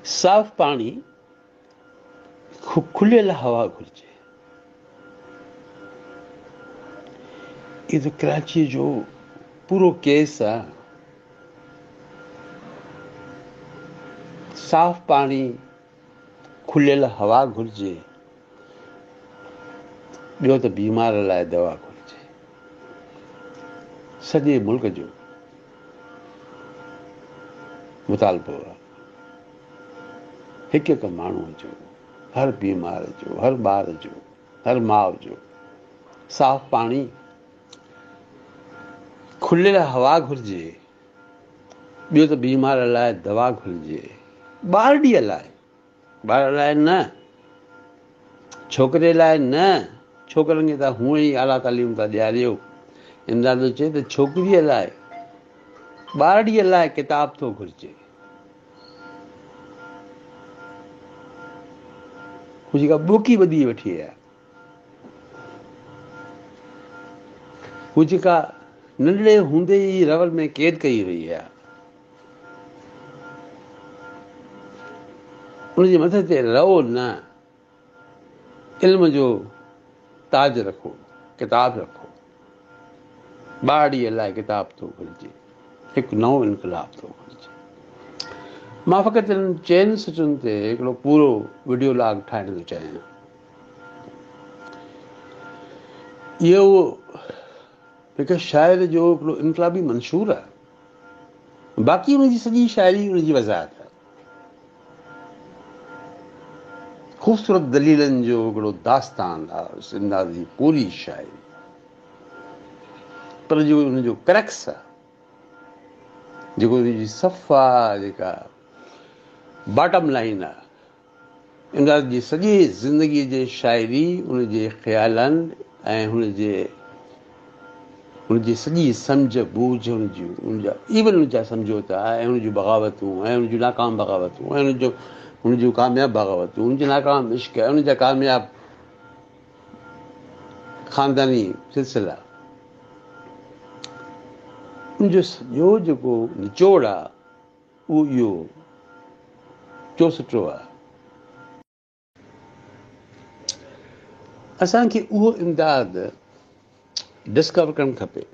साफ़ पाणी, खुलियल हवा घुरिजे। इहो त कराचीअ जो पूरो केस आहे। साफ़ पाणी, खुलियल हवा घुरिजे। ॿियो त बीमार लाइ दवा घुरिजे। सॼे मुल्क जो मुतालबो आहे हिकु हिकु माण्हूअ जो, हर बीमार जो, हर ॿार जो, हर माउ जो साफ़ पाणी, खुलियल हवा घुरिजे। ॿियो त बीमार लाइ दवा घुरिजे। ॿारड़ीअ लाइ, ॿार लाइ न, छोकिरे लाइ न। छोकिरनि खे त हूअं ई आला तालीम था ॾियारियो। इमदाद चए त छोकिरीअ लाइ, ॿारड़ीअ लाइ किताब थो घुरिजे। हू जेका ॿोकी ॿधी वठी आहे, हू जेका नंढड़े हूंदे ई रवल में क़ैद कई वई आहे, उनजे मथे ते रहो न, इल्म जो ताज रखो, किताब रखो। ॿारड़ीअ लाइ किताब थो घुरिजे, हिकु नओं इनकलाब थो घुरिजे। मां फ़क़ति हिननि चइनि सचुनि ते हिकिड़ो पूरो वीडियो लॉग ठाहिण थो चाहियां। इहो हिकु शाइर जो हिकिड़ो इनकलाबी मंशूर आहे। बाक़ी हुनजी सॼी शाइरी हुनजी वज़ाहत आहे। ख़ूबसूरत दलीलनि जो हिकिड़ो दास्तान आहे इमदाद जी पूरी शाइरी। पर जेको हुनजो क्रैक्स आहे, जेको हुनजी सफ़ा जेका बॉटम लाइन आहे, इमदाद जी सॼी ज़िंदगीअ जे शाइरी, हुनजे ख़्यालनि ऐं हुनजी सॼी सम्झ बूझ, हुनजा इवन हुनजा सम्झोता ऐं हुनजूं बग़ावतूं ऐं हुनजूं नाकाम बग़ावतूं ऐं हुनजूं कामयाबु बग़ावतूं, हुनजा नाकाम इश्क ऐं हुनजा कामयाबु ख़ानदानी सिलसिला, उनजो सॼो जेको निचोड़ आहे, उहो इहो चोसटो आहे। असांखे उहो इमदाद डिस्कवर करणु खपे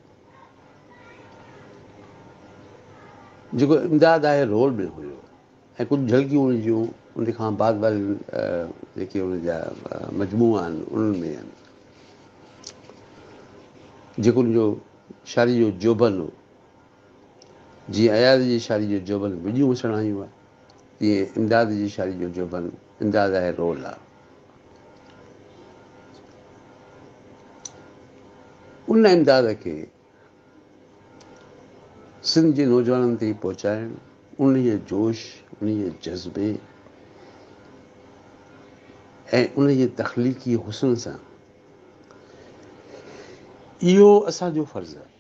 जेको इमदाद आहे रोल में हुयो। ऐं कुझु झलकियूं हुनजूं उन खां बाद वारियूं जेके हुनजा मजमूआ आहिनि उन्हनि में आहिनि। जेको हुनजो शादी जो जोबन हो, जीअं अयाज़ जी शादी जो जोबन विडियूं विछणायूं आहे, तीअं इमदाद जी शादी जो जोबन इमदाद आहे रोल आहे। उन इमदाद खे सिंध जे नौजवाननि ताईं पहुचाइणु, उनजे जोश, उनजे जज़्बे ऐं उनजे तख़लीक़ी हुस्न सां, इहो असांजो फ़र्ज़ु आहे।